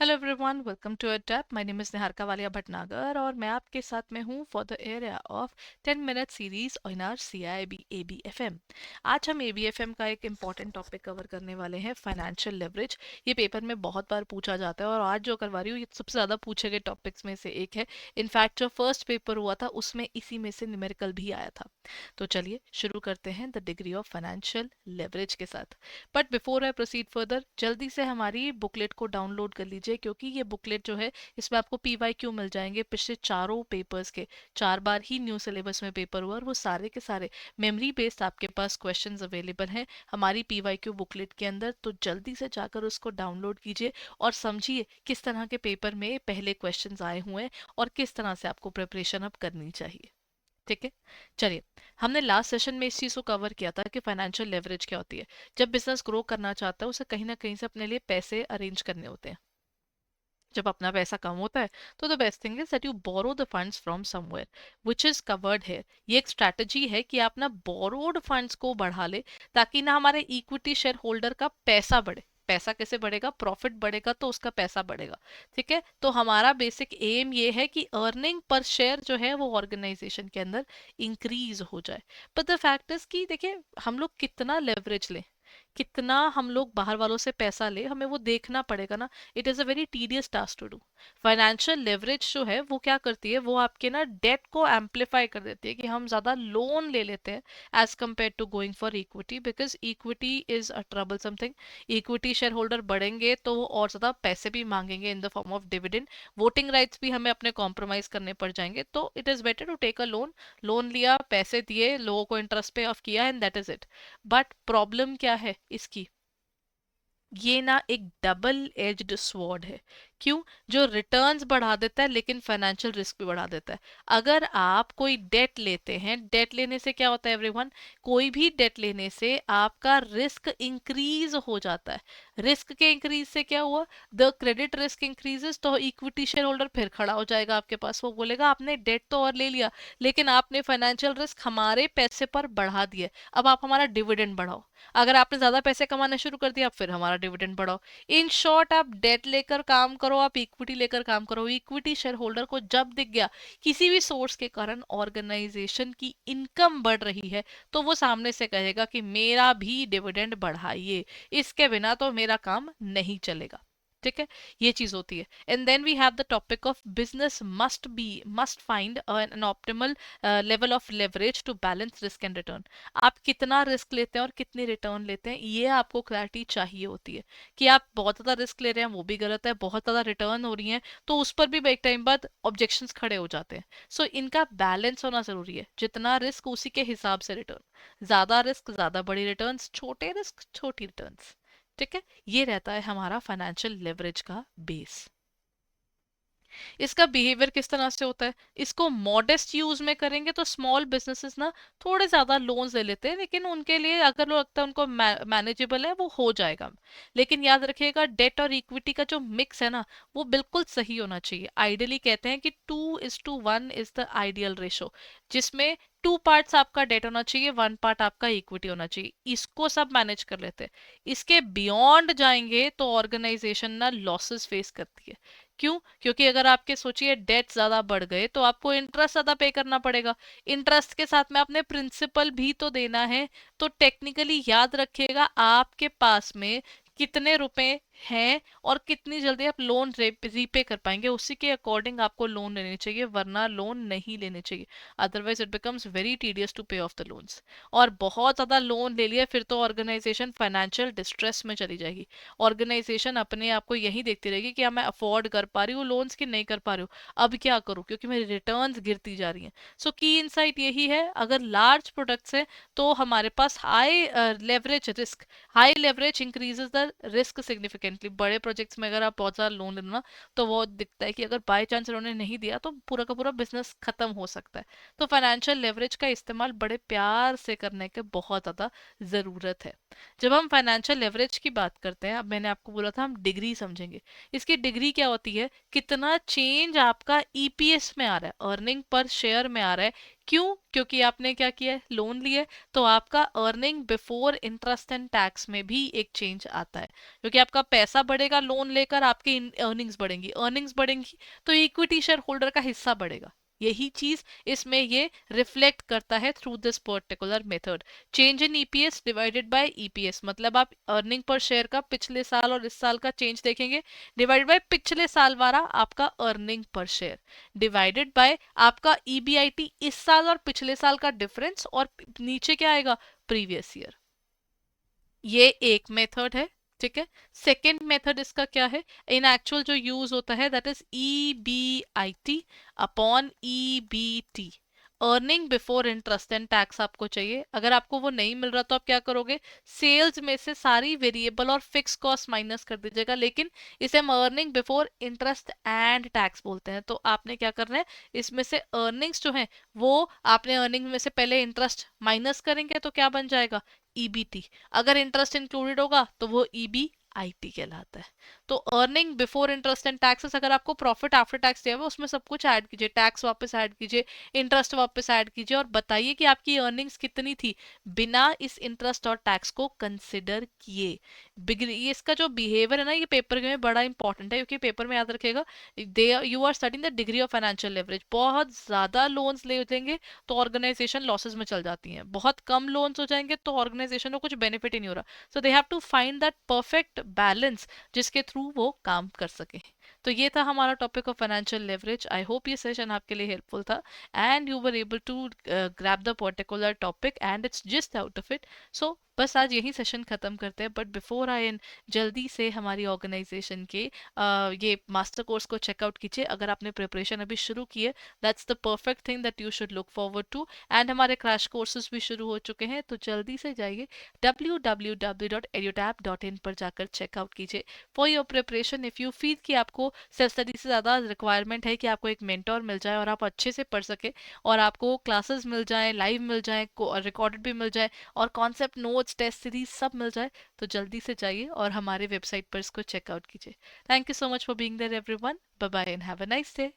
Hello everyone, welcome to adept. My name is Niharika Walia Bhatnagar और मैं आपके साथ में हूँ for the area of 10 minute series on our CIB ABFM। आज हम ABFM का एक इम्पॉर्टेंट टॉपिक कवर करने वाले हैं, फाइनेंशियल लेवरेज। ये पेपर में बहुत बार पूछा जाता है और आज जो करवा रही हूँ ये सबसे ज़्यादा पूछे गए टॉपिक्स में से एक है। इनफैक्ट जो फर्स्ट पेपर हुआ था उसमें इसी में से न्यूमेरिकल भी आया था। तो चलिए शुरू करते हैं the degree of financial leverage के साथ। But before I proceed further, जल्दी से हमारी बुकलेट को डाउनलोड कर लीजिए, क्योंकि ये बुकलेट जो है इसमें आपको PYQ मिल जाएंगे पिछले चारों पेपर्स के। 4 बार ही न्यू सिलेबस में पेपर हुआ और वो सारे के सारे मेमोरी बेस्ड आपके पास क्वेश्चंस अवेलेबल हैं हमारी PYQ बुकलेट के अंदर। तो जल्दी से जाकर उसको डाउनलोड कीजिए और समझिए किस तरह के पेपर में पहले क्वेश्चंस आए हुए हैं और किस तरह से आपको प्रिपरेशन अब करनी चाहिए। ठीक है, चलिए। हमने लास्ट सेशन में इस चीज़ को कवर किया था कि फाइनेंशियल लेवरेज क्या होती है। जब बिजनेस ग्रो करना चाहता है उसे कहीं ना कहीं से अपने लिए पैसे अरेंज करने होते हैं। जब अपना पैसा कम होता है तो the best thing is that you borrow the funds from somewhere which is covered है। ये एक स्ट्रैटेजी है कि आप ना बोरोड फंड्स को बढ़ा ले, ताकि ना हमारे इक्विटी शेयर होल्डर का पैसा बढ़े। पैसा कैसे बढ़ेगा? प्रॉफिट बढ़ेगा तो उसका पैसा बढ़ेगा। ठीक है, तो हमारा बेसिक एम ये है कि अर्निंग पर शेयर जो है वो ऑर्गेनाइजेशन के अंदर इंक्रीज हो जाए। बट द फैक्ट इज कि देखिए, हम लोग कितना लेवरेज लें, कितना हम लोग बाहर वालों से पैसा ले, हमें वो देखना पड़ेगा ना। It is a very tedious task to do. Financial leverage जो है वो क्या करती है, वो आपके ना डेट को एम्पलीफाई कर देती है कि हम ज़्यादा लोन ले लेते हैं as compare to going for equity, because equity is a trouble something. Equity share holder बढ़ेंगे तो वो और ज़्यादा पैसे भी मांगेंगे in the form of dividend. Voting rights भी हमें अपने कॉम्प्रोमाइज करने पड़ जाएंगे। तो it is better to take a loan. Loan लिया, पैसे दिए, लोगों को इंटरेस्ट पे ऑफ किया and that is it. But problem क्या है इसकी? ये ना एक डबल एज्ड स्वॉर्ड है। क्यों? जो रिटर्न्स बढ़ा देता है लेकिन फाइनेंशियल रिस्क भी बढ़ा देता है। अगर आप कोई डेट लेते हैं, डेट लेने से क्या होता है एवरीवन? कोई भी डेट लेने से आपका रिस्क इंक्रीज हो जाता है। रिस्क के इंक्रीज से क्या हुआ? द क्रेडिट रिस्क इंक्रीजेस, तो इक्विटी शेयर होल्डर फिर खड़ा हो जाएगा आपके पास। वो बोलेगा आपने डेट तो और ले लिया, लेकिन आपने फाइनेंशियल रिस्क हमारे पैसे पर बढ़ा दिया, अब आप हमारा डिविडेंड बढ़ाओ। अगर आपने ज्यादा पैसे कमाना शुरू कर दिया, फिर हमारा डिविडेंड बढ़ाओ। इन शॉर्ट, आप डेट लेकर काम करो, आप इक्विटी लेकर काम करो। इक्विटी शेयर होल्डर को जब दिख गया किसी भी सोर्स के कारण ऑर्गेनाइजेशन की इनकम बढ़ रही है, तो वो सामने से कहेगा कि मेरा भी डिविडेंड बढ़ाइए, इसके बिना तो मेरा काम नहीं चलेगा। ठीक है, ये चीज होती है। And then we have the topic of business must find an optimal level of leverage to balance risk and return. आप कितना रिस्क लेते हैं और कितनी रिटर्न लेते हैं, ये आपको क्लैरिटी चाहिए होती है। कि आप बहुत ज़्यादा रिस्क ले रहे हैं वो भी गलत है, बहुत ज़्यादा रिटर्न हो रही है तो उस पर भी एक टाइम बाद ऑब्जेक्शंस खड़े हो जाते हैं। सो इनका बैलेंस होना ज़रूरी है। जितना रिस्क उसी के हिसाब से रिटर्न। ज़्यादा रिस्क ज़्यादा बड़ी रिटर्न, छोटे रिस्क छोटी रिटर्न। ठीक है, ये रहता है हमारा फाइनेंशियल लेवरेज का बेस। इसका बिहेवियर किस तरह से होता है? इसको मॉडेस्ट यूज में करेंगे तो स्मॉल बिजनेसेस ना थोड़े ज्यादा लोन्स ले लेते हैं, लेकिन उनके लिए अगर वो लगता है उनको मैनेजेबल है वो हो जाएगा। लेकिन याद रखिएगा, डेट और इक्विटी का जो मिक्स है ना, वो बिल्कुल सही होना चाहिए। आइडियली कहते हैं कि 2:1 इज द आइडियल रेशो, जिसमें 2 पार्ट्स आपका डेट होना चाहिए, 1 पार्ट आपका इक्विटी होना चाहिए। इसको सब मैनेज कर लेते हैं। इसके बियॉन्ड जाएंगे तो ऑर्गेनाइजेशन ना लॉसेस फेस करती है। क्यों? क्योंकि अगर आपके सोचिए डेट ज्यादा बढ़ गए तो आपको इंटरेस्ट ज्यादा पे करना पड़ेगा। इंटरेस्ट के साथ में आपने प्रिंसिपल भी तो देना है। तो टेक्निकली याद रखिएगा, आपके पास में कितने रुपए हैं और कितनी जल्दी आप लोन रीपे कर पाएंगे, उसी के अकॉर्डिंग आपको लोन लेने चाहिए, वरना लोन नहीं लेने चाहिए। Otherwise it becomes very tedious to pay off the loans. और बहुत ज्यादा लोन ले लिया फिर तो ऑर्गेनाइजेशन फाइनेंशियल डिस्ट्रेस में चली जाएगी। ऑर्गेनाइजेशन अपने आप को यही देखती रहेगी कि मैं अफोर्ड कर पा रही हूँ लोन्स की नहीं कर पा रही हूँ, अब क्या करूँ क्योंकि मेरी रिटर्न्स गिरती जा रही हैं। सो की इनसाइट यही है, अगर लार्ज प्रोडक्ट्स है तो हमारे पास high leverage risk, high leverage increases the risk significantly. बड़े प्रोजेक्ट्स में अगर आप बहुत ज़्यादा लोन लेना तो वो दिखता है कि अगर बाई चांस उन्होंने नहीं दिया तो पूरा का पूरा बिजनेस खत्म हो सकता है। तो फाइनेंशियल लेवरेज का इस्तेमाल बड़े प्यार से करने की बहुत ज़्यादा ज़रूरत है। जब हम फाइनेंशियल लेवरेज की बात करते हैं, अब मैंने आपको बोला था हम डिग्री समझेंगे। इसकी डिग्री क्या होती है? कितना चेंज आपका EPS में आ रहा है, अर्निंग पर शेयर में आ रहा है, क्यों? क्योंकि आपने क्या किया है, लोन लिया है, तो आपका earning before interest and tax में भी एक चेंज आता है, क्योंकि आपका पैसा बढ़ेगा लोन लेकर, आपकी अर्निंग्स बढ़ेंगी तो इक्विटी शेयर होल्डर का हिस्सा बढ़ेगा। यही चीज इसमें ये रिफ्लेक्ट करता है through this particular method. Change in EPS divided by EPS, मतलब आप अर्निंग पर शेयर का पिछले साल और इस साल का चेंज देखेंगे, डिवाइडेड बाय पिछले साल वाला आपका earning per share, divided by आपका ईबीआईटी इस साल और पिछले साल का डिफरेंस, और नीचे क्या आएगा, प्रीवियस ईयर। ये एक मेथड है, ठीक है। सेकेंड मेथड इसका क्या है, इन एक्चुअल जो यूज होता है that is EBIT upon EBT, earning before interest and tax आपको चाहिए। अगर आपको वो नहीं मिल रहा तो आप क्या करोगे, सेल्स में से सारी वेरिएबल और फिक्स कॉस्ट माइनस कर दीजिएगा, लेकिन इसे हम earning before interest and tax बोलते हैं। तो आपने क्या करना है, इसमें से अर्निंग्स जो है वो आपने अर्निंग में से पहले इंटरेस्ट माइनस करेंगे तो क्या बन जाएगा, ईबीटी। अगर इंटरेस्ट इंक्लूडेड होगा तो वो ईबी आईटी कहलाता है। तो earning before interest and taxes, अगर आपको प्रॉफिट आफ्टर टैक्स दिया हुआ उसमें सब कुछ ऐड कीजिए, टैक्स वापस ऐड कीजिए, इंटरेस्ट वापस ऐड कीजिए, और बताइए कि आपकी अर्निंग्स कितनी थी बिना इस इंटरेस्ट और टैक्स को कंसिडर किए। ये इसका जो बिहेवियर है ना, ये पेपर में बड़ा इंपॉर्टेंट है, क्योंकि पेपर में याद रखेगा, they you are studying the degree of financial leverage. बहुत ज्यादा लोन्स ले लेंगे तो ऑर्गेनाइजेशन लॉसेस में चल जाती हैं, बहुत कम लोन्स हो जाएंगे तो ऑर्गेनाइजेशन को कुछ बेनिफिट ही नहीं हो रहा। So they have to find that perfect balance जिसके थ्रू वो काम कर सके। तो ये था हमारा topic of financial leverage. I hope ये सेशन आपके लिए हेल्पफुल था and you were able to grab the particular topic and it's just out of it. So बस आज यही सेशन खत्म करते हैं, बट बिफोर आई एंड जल्दी से हमारी ऑर्गेनाइजेशन के ये मास्टर कोर्स को चेकआउट कीजिए। अगर आपने प्रिपरेशन अभी शुरू की है, that's the perfect thing that you should look forward to. And हमारे क्रैश कोर्सेज भी शुरू हो चुके हैं, तो जल्दी से जाइए www.edutap.in पर जाकर चेकआउट कीजिए for your preparation. If you feel कि आपको सेल्फ स्टडी से ज़्यादा रिक्वायरमेंट है कि आपको एक मेंटोर मिल जाए और आप अच्छे से पढ़ सके, और आपको क्लासेस मिल जाए, लाइव मिल जाए, रिकॉर्डेड भी मिल जाए, और कॉन्सेप्ट नोट्स टेस्ट सीरीज सब मिल जाए, तो जल्दी से जाइए और हमारे वेबसाइट पर इसको चेकआउट कीजिए। Thank you so much for being there everyone. Bye bye and have a nice day.